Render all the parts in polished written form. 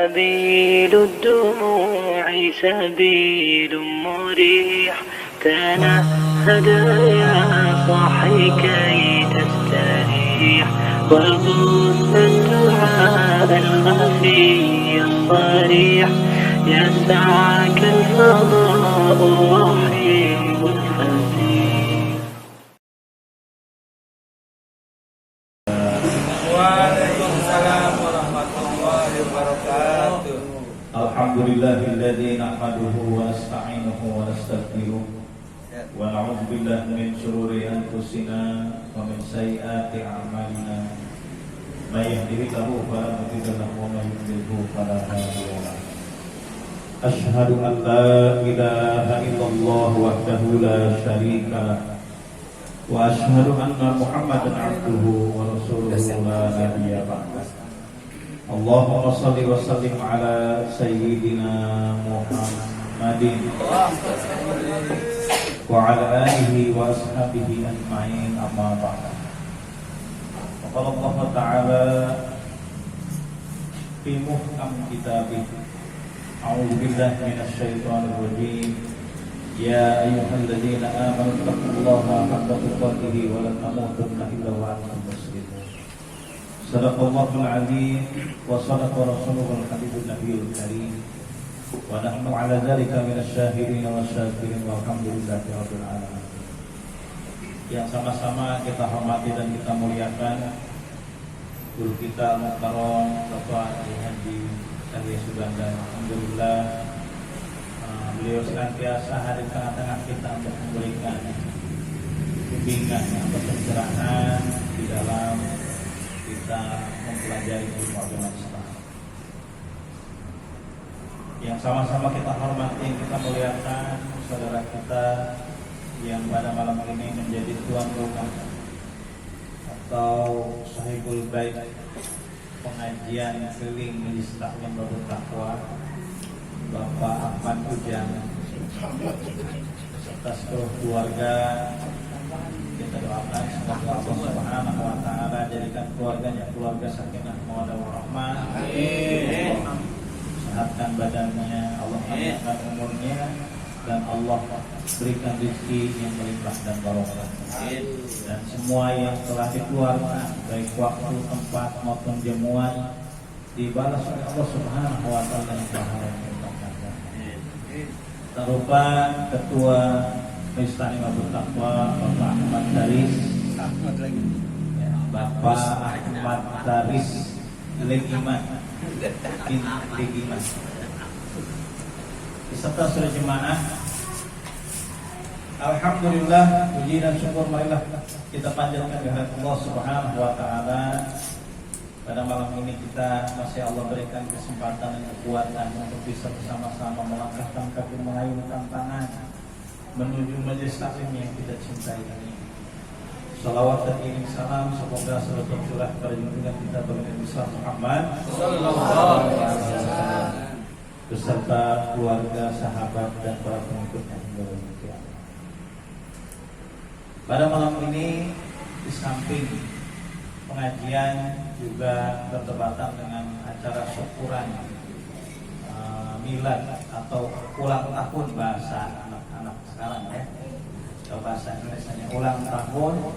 سبيل الدموع سبيل مريح تنهد يا صاحي كي تستريح وبث الدعاء الخفي الصريح يسعك الفضاء الرحيم الفسيح. Waalaikumsalam warahmatullahi wabarakatuh. Alhamdulillahilladzi nahmaduhu wa nasta'inuhu wa nastaghfiruh wa na'udzu billahi min shururi anfusina wa min sayyiati a'malina. May yahdihillahu fala mudilla lahu wa may yudlilhu fala hadiya lahu. Asyhadu an la ilaha illallah wahdahu la syarika lahu wa asyhadu anna Muhammadan abduhu wa rasuluhu la nabiyya ba'dahu. Allahumma shalli wa sallim ala sayyidina Muhammadin wa ala alihi wa ashabihi ajma'in, amma ba'd. Qala Allah Ta'ala fi muhkam kitabih, a'udzu billahi minasy syaithanir rajim. Ya ayyuhalladzina amanu taqullaha haqqa tuqatih wa la tamutunna illa wa antum muslimun. Sadaqallahul azim wa sadaqa rasuluhul habibun nabiyul karim wa nahnu ala dzalika minasy syahidin wa syakirin walhamdulillahi rabbil alamin. Yang sama-sama kita hormati dan kita muliakan guru kita Muhtaram Bapak Haji Cahya Suganda. Alhamdulillah, beliau senantiasa hadir di tengah-tengah kita untuk memberikan bimbingan atau pencerahan di dalam kita mempelajari ilmu agama Islam. Yang sama-sama kita hormati, kita muliakan saudara kita yang pada malam ini menjadi tuan rumah atau sahibul bait pengajian keliling Majelis Taklim Babul Taqwa, Bapak Ahmad Ujang serta seluruh keluarga. Kita doakan semoga Allah Subhanahu wa taala jadikan keluarganya keluarga sakinah mawaddah warahmah. Amin. Sehatkan badannya, Allah panjangkan umurnya, dan Allah berikan rezeki yang melimpah dan barokah. Dan semua yang telah dikeluarkan baik waktu, tempat maupun jamuan dibalas oleh Allah Subhanahu wa taala dengan pahala yang berlimpah. Tak lupa Ketua Majelis Taklim Babul Taqwa Bapak Ahmad Daris, Bapak Ahmad Daris Legiman, beserta seluruh jemaah. Alhamdulillah, puji dan syukur marilah kita panjatkan kehadirat Allah Subhanahu wa taala. Pada malam ini kita masih Allah berikan kesempatan dan kekuatan untuk bisa bersama-sama melangkahkan kaki mengayunkan tangan menuju majelis taklim yang kita cintai ini. Salawat dan iring salam semoga selalu tercurah pada junjungan kita baginda besar Muhammad sallallahu alaihi wasallam beserta keluarga, sahabat dan para pengikutnya hingga kiamat. Pada malam ini di samping pengajian juga bertepatan dengan acara syukuran milad atau ulang tahun bahasa anak-anak sekarang ya. Kalau bahasa Indonesianya ulang tahun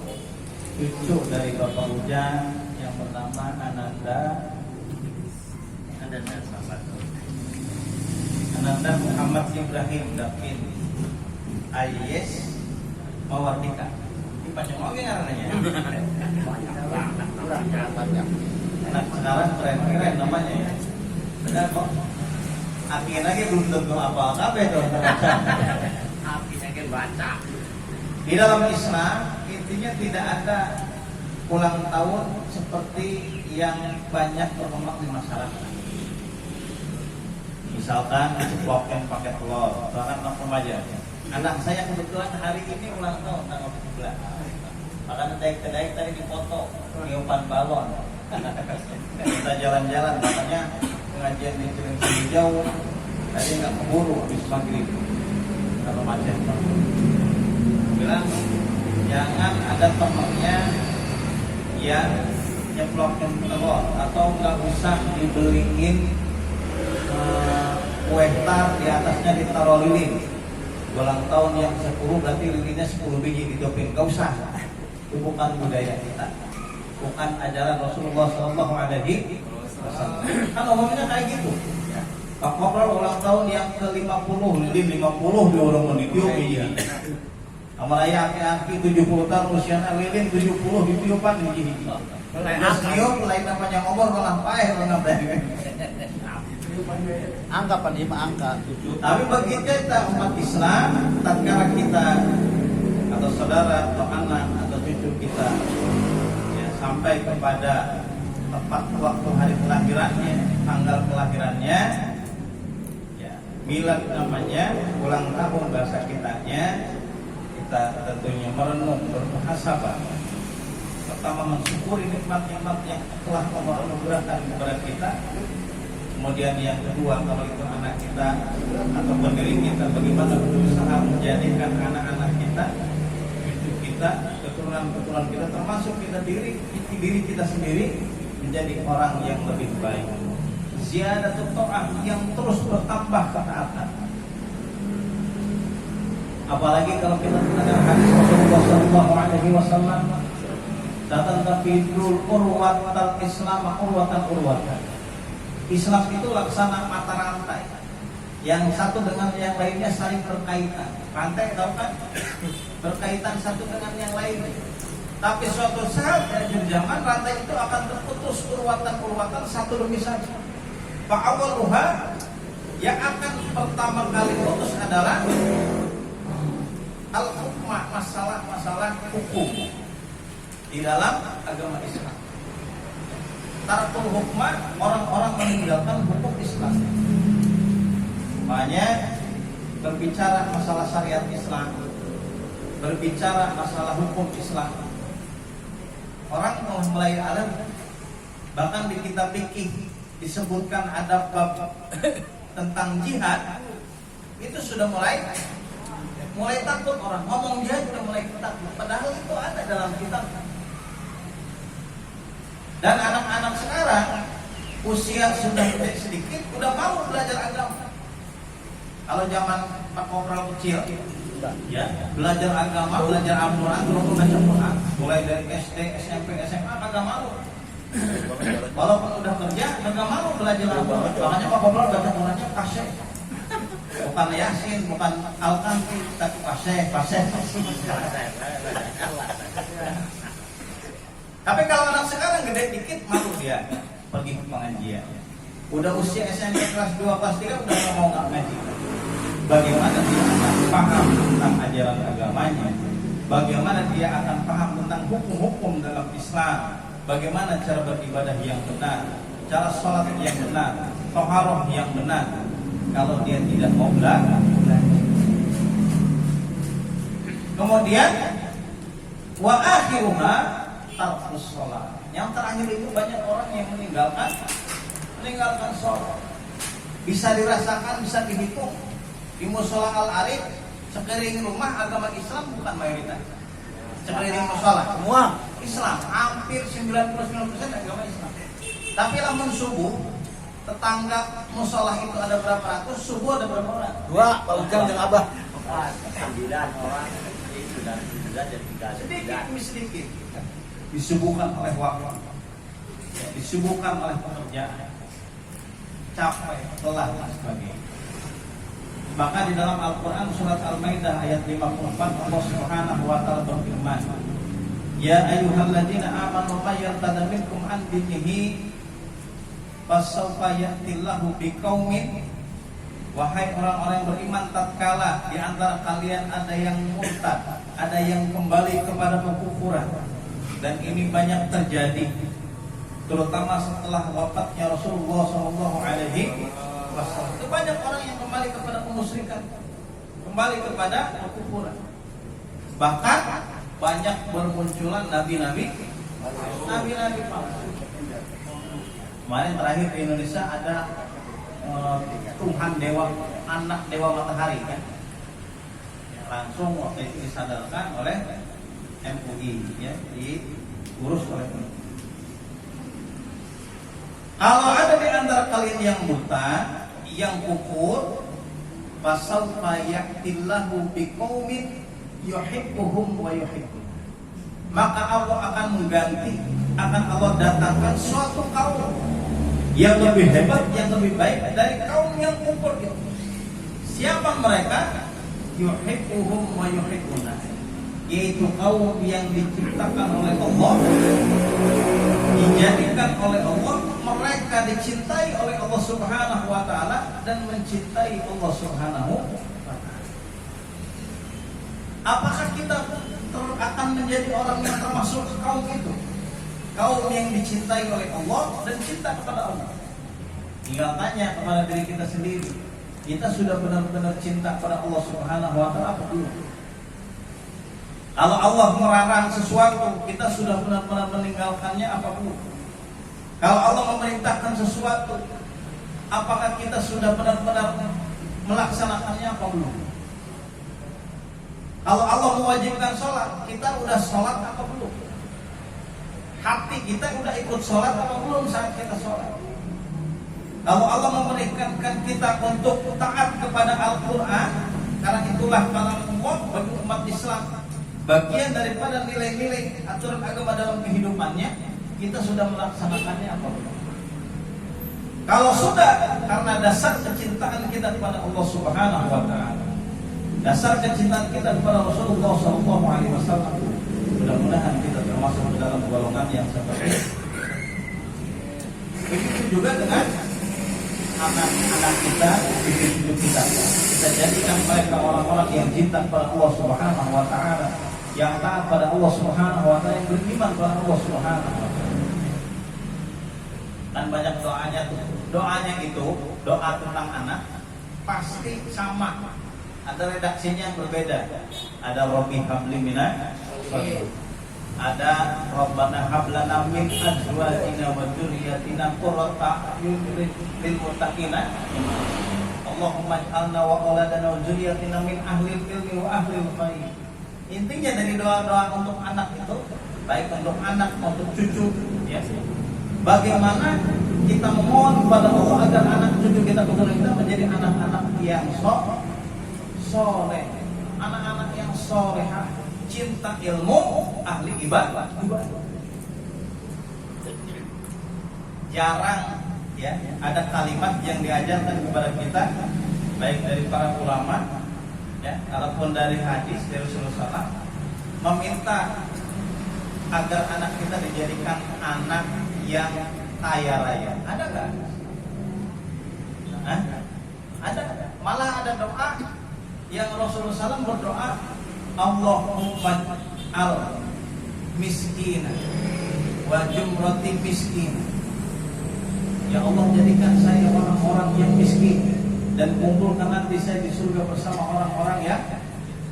cucu dari Bapak Ujang yang bernama Ananda Muhammad Ibrahim Davin Ayes Mawardika. Ini panjang oke ngarannya. Anak sekarang keren-keren namanya ya. Benar kok. Akhirnya lagi belum tentu apa-apa itu. Akhirnya baca. Di dalam Islam intinya tidak ada ulang tahun seperti yang banyak berkembang di masyarakat. Misalkan ceplokin pakai telur, anak remaja. Anak saya kebetulan hari ini ulang tahun tanggal 17. Makanya daik tadi dipoto, tiupan balon. Kita jalan-jalan, makanya pengajian di Cilengsi jauh. Tadi nggak keburu habis maghrib kalau macet. Bilang jangan ada temannya yang nyeplokin telur atau nggak usah dibeliin atasnya ditaruh lilin. Ulang tahun yang 10 berarti lilinnya 10 biji ditiupin. Gak usah. Itu bukan budaya kita, bukan ajaran Rasulullah SAW. Kan umumnya kayak gitu. Pak Kopral ulang tahun yang ke-50, lilin 50 di orang ditiup biji. Amalaya aki-aki 70 tahun usianya lilin 70 ditiupan biji. Terus tiup lain namanya ngomor malah paeh kalau Angka Pak, 5 angka. Tapi bagi kita umat Islam, tatkala kita atau saudara atau anak atau cucu kita ya, sampai kepada tepat waktu hari kelahirannya, tanggal kelahirannya, ya, milad namanya, ulang tahun bahasa kitanya, kita tentunya merenung, bermuhasabah. Pertama mensyukuri nikmat-nikmat yang telah Allah anugerahkan kepada kita. Kemudian yang kedua, kalau itu anak kita atau pendiri kita, bagaimana berusaha menjadikan anak-anak kita, cucu kita, keturunan-keturunan kita, termasuk kita diri kita sendiri menjadi orang yang lebih baik. Ziyadatut ta'ah, yang terus bertambah ketaatan. Apalagi kalau kita mendengar hadis Rasulullah SAW, datang tafidul urwatal Islam urwatan urwatan. Islam itu laksana mata rantai, yang satu dengan yang lainnya saling berkaitan. Rantai tahu kan? Berkaitan satu dengan yang lainnya. Tapi suatu saat di akhir zaman rantai itu akan terputus urwatan satu demi satu. Fa'awaluha, yang akan pertama kali putus adalah al-hukmah, masalah hukum di dalam agama Islam. Tarkul hukmah, orang-orang meninggalkan hukum Islam. Makanya berbicara masalah syariat Islam, berbicara masalah hukum Islam, orang telah mulai alam. Bahkan di kitab fikih disebutkan ada bab tentang jihad, itu sudah mulai takut orang. Ngomong jihad sudah mulai takut, padahal itu ada dalam kitab. Dan anak-anak sekarang usia sudah sedikit udah mau belajar agama. Kalau zaman Pak Kopral kecil, ya belajar agama, belajar Al-Quran, terus baca Quran, mulai dari SD, SMP, SMA, kagak malu. Walaupun udah kerja, kagak malu belajar Al-Quran. Makanya Pak Kopral baca Qurannya kasih, bukan Yasin, bukan Al-Kanfi, tapi kasih. Tapi kalau anak sekarang gede dikit, malu dia pergi ke pengajian. Udah usia SMP kelas 2, kelas 3 udah mau nggak ngaji. Bagaimana dia akan paham tentang ajaran agamanya? Bagaimana dia akan paham tentang hukum-hukum dalam Islam? Bagaimana cara beribadah yang benar, cara sholat yang benar, toharoh yang benar? Kalau dia tidak mau belajar. Kemudian wa akhiruha tarkus sholat. Yang terakhir itu banyak orang yang meninggalkan sholat. Bisa dirasakan, bisa dihitung. Di musola Al-Arif, sekeliling rumah agama Islam bukan mayoritas. Sekeliling musola semua Islam, hampir 99% agama Islam. Tapi lamun subuh, tetangga musola itu ada berapa ratus, subuh ada berapa orang? 2, Pak Ujang dan Abah. 9 orang. Sedikit demi sedikit disibukkan oleh waktu, disibukkan oleh pekerjaan, capek, lelah dan sebagainya. Maka di dalam Al-Quran surat Al-Maidah ayat 54 Allah Subhanahu wa ta'ala berfirman, ya ayyuhalladzina amanu may yartadda minkum an dinihi fasawfa ya'tillahu biqaumin. Wahai orang-orang yang beriman, tatkala di antara kalian ada yang murtad, ada yang kembali kepada kekufuran, dan ini banyak terjadi terutama setelah wafatnya Rasulullah SAW. Itu banyak orang yang kembali kepada kemusyrikan, kembali kepada kekufuran. Bahkan banyak bermunculan nabi-nabi palsu. Kemarin terakhir di Indonesia ada Tuhan Dewa, anak Dewa Matahari kan, langsung waktu itu disadarkan oleh MUI, ya, diurus oleh MUI. Kalau ada di antara kalian yang buta, yang kufur, fasawfa ya'tillahu biqaumin yuhibbuhum wa yuhibbun. Maka Allah akan mengganti, akan Allah datangkan suatu kaum yang lebih hebat, yang lebih baik dari kaum yang kufur itu. Siapa mereka? Yuhibbuhum wa yuhibbuna, yaitu kaum yang diciptakan oleh Allah, dijadikan oleh Allah, mereka dicintai oleh Allah Subhanahu wa taala dan mencintai Allah Subhanahu wa taala. Apakah kita akan menjadi orang yang termasuk kaum itu? Kaum yang dicintai oleh Allah dan cinta kepada Allah. Tinggal tanya kepada diri kita sendiri, kita sudah benar-benar cinta kepada Allah Subhanahu wa taala apa belum? Kalau Allah melarang sesuatu, kita sudah benar-benar meninggalkannya apa belum? Kalau Allah memerintahkan sesuatu, apakah kita sudah benar-benar melaksanakannya apa belum? Kalau Allah mewajibkan sholat, kita udah sholat apa belum? Hati kita udah ikut sholat apa belum saat kita sholat? Kalau Allah memerintahkan kita untuk taat kepada Al-Quran, karena itulah kalam Allah bagi umat Islam, bagian daripada nilai-nilai aturan agama dalam kehidupannya, kita sudah melaksanakannya apa belum? Kalau sudah, karena dasar kecintaan kita kepada Allah Subhanahu wa taala, dasar kecintaan kita kepada Rasulullah SAW, mudah-mudahan kita termasuk dalam golongan yang seperti itu. Begitu juga dengan anak-anak kita, cucu kita. Kita jadikan mereka orang-orang yang cinta kepada Allah Subhanahu wa taala, yang taat pada Allah Subhanahu wa taala, yang beriman kepada Allah Subhanahu wa taala. Dan banyak doanya tuh. Doanya itu, doa tentang anak pasti sama. Ada redaksinya yang berbeda. Ada Rabbi habli minan sholihin. Ada Rabbana hablana min azwajina wa dzurriyyatina qurrata a'yunin lil muttaqina. Allahumma ij'alna wa auladana wa dzurriyyatina min ahlil ilmi wa ahlil khair. Intinya dari doa-doa untuk anak itu, baik untuk anak maupun cucu, ya. Bagaimana kita memohon kepada Allah agar anak cucu kita menjadi anak-anak yang soleh, anak-anak yang solehah, cinta ilmu, ahli ibadah. Jarang ya ada kalimat yang diajarkan kepada kita, baik dari para ulama, ya, ataupun dari hadis dari Rasulullah SAW, meminta agar anak kita dijadikan anak yang kaya raya. Ada nggak? Ada. Malah ada doa yang Rasulullah SAW berdoa, Allahumma al miskina wa jumrati miskin. Ya Allah, jadikan saya orang-orang yang miskin dan kumpulkan nanti saya di surga bersama orang-orang yang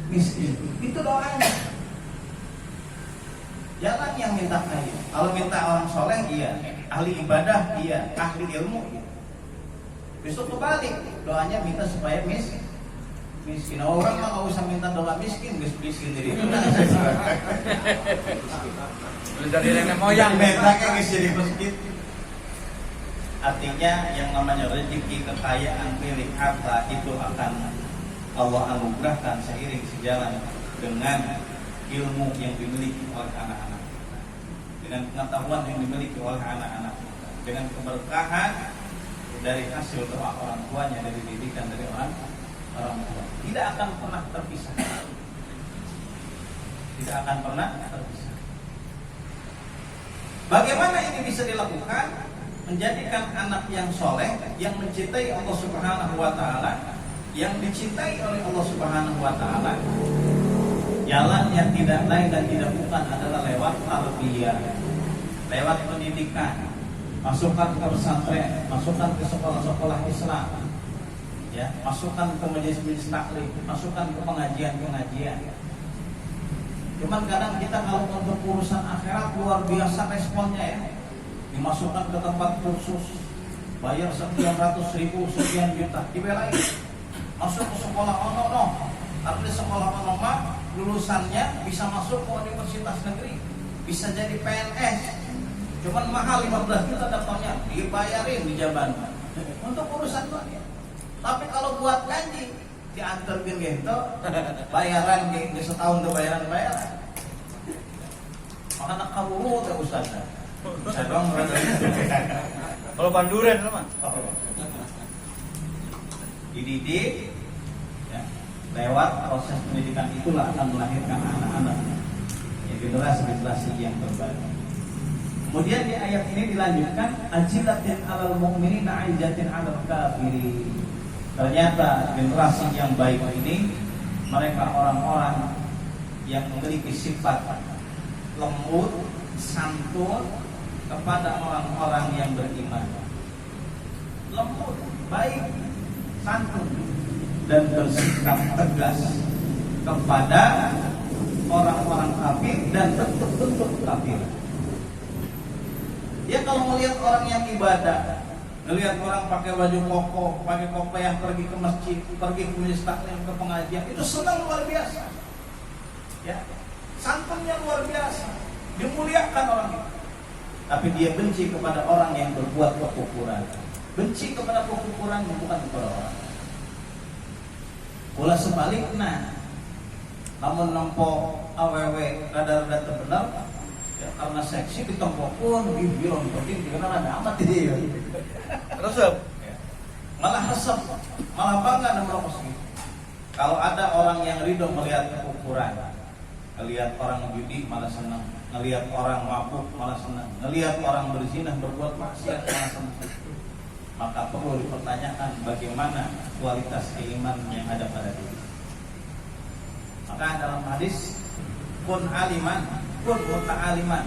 miskin. Itu doanya. Jangan yang minta kaya. Kalau minta orang soleh, iya. Ahli ibadah, iya. Ahli ilmu, iya. Besok kebalik, doanya minta supaya miskin. Orang mah nggak usah minta doa miskin, miskin diri. Dari nenek moyang minta kayak jadi miskin. Artinya yang namanya rezeki, kekayaan, milik harta itu akan Allah anugerahkan seiring sejalan dengan ilmu yang dimiliki oleh anak-anak, dengan pengetahuan yang dimiliki oleh anak-anak, dengan keberkahan dari hasil doa orang tuanya, dari didikan dari orang tua. Tidak akan pernah terpisah. Tidak akan pernah terpisah. Bagaimana ini bisa dilakukan? Menjadikan anak yang soleh, yang mencintai Allah Subhanahu wa taala, yang dicintai oleh Allah Subhanahu wa taala. Jalan yang tidak lain dan tidak bukan adalah lewat tarbiyah, lewat pendidikan, masukkan ke pesantren, masukkan ke sekolah-sekolah Islam, ya, masukkan ke majelis-majelis taklim, masukkan ke pengajian-pengajian. Cuman kadang kita kalau untuk urusan akhirat luar biasa responnya, ya. Dimasukkan ke tempat kursus, bayar sekian ratus ribu, sekian juta, dibelain. Masuk ke sekolah ono, tapi sekolah ono mah lulusannya bisa masuk ke universitas negeri, bisa jadi PNS. Cuman mahal 15 juta dapatnya, dibayarin di Jaban untuk urusan dunia. Tapi kalau buat ngaji, diantarkeun gitu, bayaran ge setahun teu bayaran. Makana kaburu teh Ustaz. Saya dong berarti. Kalau panduran mah. Dididik ya, lewat proses pendidikan itulah akan melahirkan anak-anak ya, generasi yang terbaik. Kemudian di ayat ini dilanjutkan ajilatin alal mu'minina aizatin alal kafirin. Ternyata generasi yang baik ini mereka orang-orang yang memiliki sifat lembut, santun kepada orang-orang yang beriman. Lembut, baik, santun dan bersikap tegas kepada orang-orang kafir dan bentuk-bentuk kafir. Ya kalau melihat orang yang ibadah, melihat orang pakai baju koko yang pergi ke masjid, pergi ke majelis taklim, ke pengajian, itu senang luar biasa. Ya, santunnya luar biasa, dimuliakan orang itu. Tapi dia benci kepada orang yang berbuat kekufuran. Benci kepada kekufuran bukan kepada orang. Bola sebaliknya, namun nempo awewe rada-rada terbenar, ya, karena seksi ditempokun, bilang penting dikenal ada amat dia. Resep. Malah resep, malah bangga dan merokok. Kalau ada orang yang ridho melihat kekufuran, melihat orang judi malah senang, melihat orang mabuk malah senang, melihat orang berzina berbuat maksiat malah senang. Maka perlu dipertanyakan bagaimana kualitas keiman yang ada pada diri. Maka dalam hadis kun aliman, kun muta'aliman,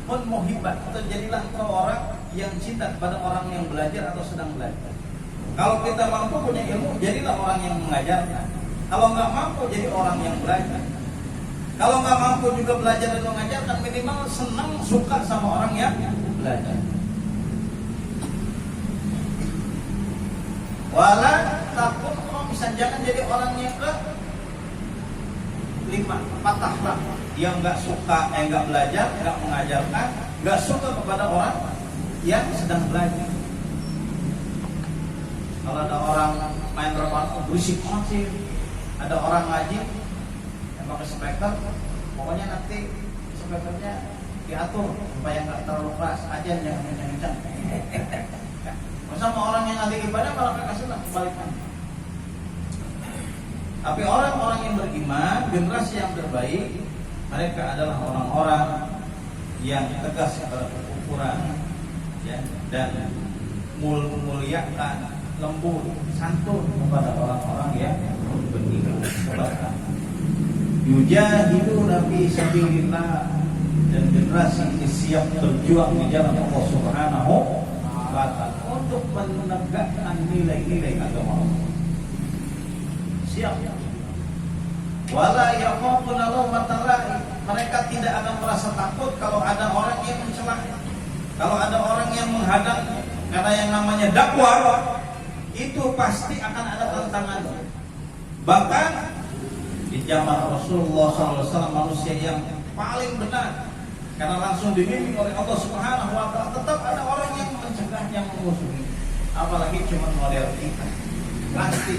kun muhibban, atau jadilah engkau orang yang cinta kepada orang yang belajar atau sedang belajar. Kalau kita mampu punya ilmu, jadilah orang yang mengajarkan. Kalau nggak mampu, jadi orang yang belajar. Kalau nggak mampu juga belajar dan mengajarkan, minimal senang, suka sama orang yang belajar. Wala takut bisa jangan jadi orang yang patah lah. Dia nggak suka, nggak belajar, nggak mengajarkan, nggak suka kepada orang yang sedang belajar. Kalau ada orang main rekaman berisik banget sih, ada orang ngaji yang pakai speaker, pokoknya nanti speakernya diatur supaya nggak terlalu keras aja, jangan kencang-kencang. Sama orang yang ahli ibadah malah mereka senang kebalikan. Tapi orang-orang yang beriman, generasi yang terbaik, mereka adalah orang-orang yang tegas kepada kekufuran, ya, dan muliakan, lembut, santun kepada orang-orang yang beriman. Yujahiduna fi sabilillah, dan generasi ini siap berjuang di jalan Allah Subhanahu wa ta'ala untuk menegakkan nilai-nilai agama Allah. Siap. Wala yakhafuna lawmata laim, mereka tidak akan merasa takut kalau ada orang yang mencela, kalau ada orang yang menghadang, karena yang namanya dakwah itu pasti akan ada tantangan. Bahkan di zaman Rasulullah SAW, manusia yang paling benar, karena langsung dibimbing oleh Allah Subhanahu wa ta'ala, tetap ada orang yang mencegah, yang memusuhi. Apalagi cuma model kita, pasti.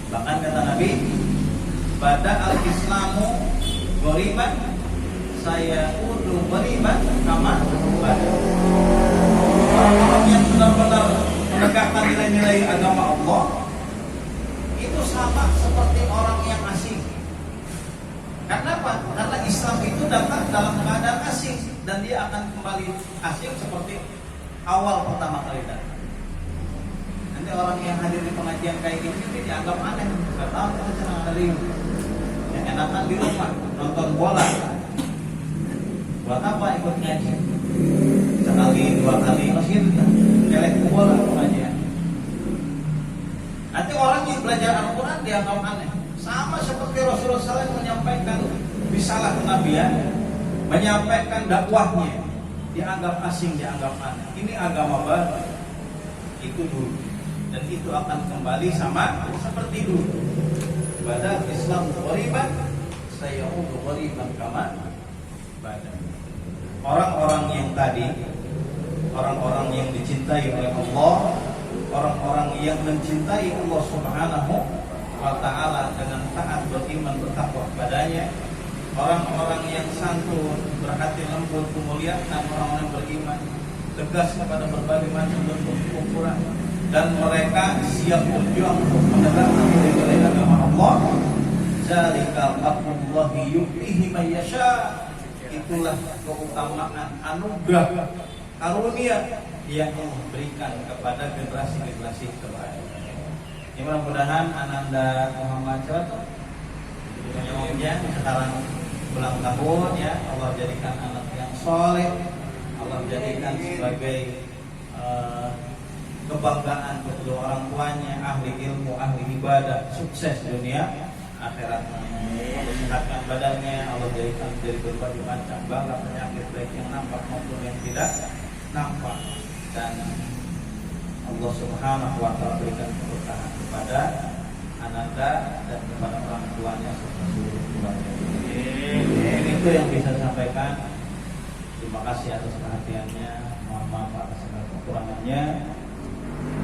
Bahkan kata Nabi, pada al-Islamu ghoriban, saya udu ghoriban kama pada. Orang-orang yang benar-benar menegakkan nilai-nilai agama Allah itu sama seperti orang yang asing. Kenapa? Karena Islam itu datang dalam keadaan asing, dan dia akan kembali asing seperti awal pertama kali datang. Nanti orang yang hadir di pengajian kayak gini dianggap aneh. Gak tahu kita senang ada yang enakan di rumah nonton bola. Buat apa ikut ngaji? Sekali, dua kali masih kelek ke bola pengajian. Nanti orang yang belajar Al-Quran dianggap aneh. Sama seperti Rasulullah SAW menyampaikan risalah kenabian, menyampaikan dakwahnya, dianggap asing, dianggap aneh. Ini agama baru. Itu dulu. Dan itu akan kembali sama seperti dulu. Pada Islam ghoriban, saya udu ghoriban kama pada. Orang-orang yang tadi, orang-orang yang dicintai oleh Allah, orang-orang yang mencintai Allah Subhanahu wa ta'ala dengan taat, beriman, bertakwa kepadanya, orang-orang yang santun, berhati lembut, kemuliaan, orang-orang beriman, tegas kepada berbagai macam bentuk kekufuran, dan mereka siap berjuang untuk menegakkan nilai-nilai agama Allah. Zalikal fadlullahi yu'tihi man yasha. Itulah keutamaan anugerah karunia yang Allah berikan kepada generasi-generasi terbaik. Ya, mudah-mudahan Ananda Muhammad Coto yang sekarang ulang tahun ya, Allah jadikan anak yang soleh, Allah jadikan sebagai kebanggaan kedua orang tuanya, ahli ilmu, ahli ibadah, sukses dunia akhiratnya. Allah sehatkan badannya, Allah jadikan dari berbagai macam bala penyakit baik yang nampak maupun yang tidak nampak, dan Allah Subhanahu wa ta'ala berikan keberkahan kepada Ananda dan kepada orang tuanya serta seluruh keluarga. Itu yang bisa saya sampaikan. Terima kasih atas perhatiannya. Mohon maaf atas segala kekurangannya.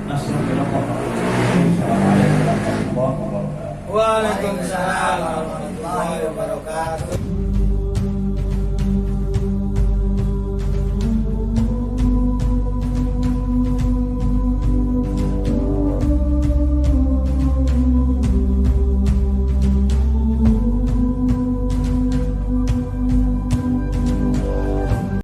Assalamualaikum warahmatullahi wabarakatuh. Waalaikumsalam warahmatullahi wabarakatuh.